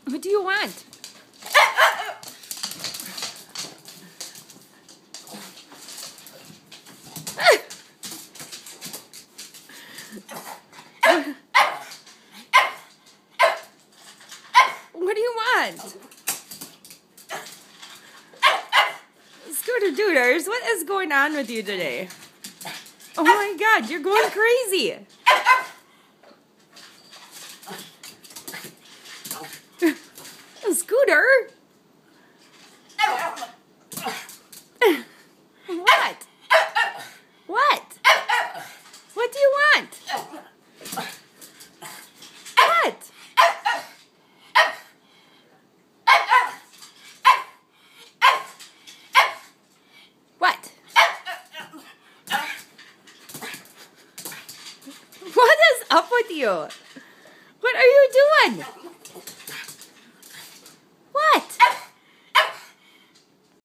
What do you want? What do you want? Scooter Dooders, what is going on with you today? Oh my God, you're going crazy. Scooter? What? What? What do you want? What? What? What is up with you? What are you doing?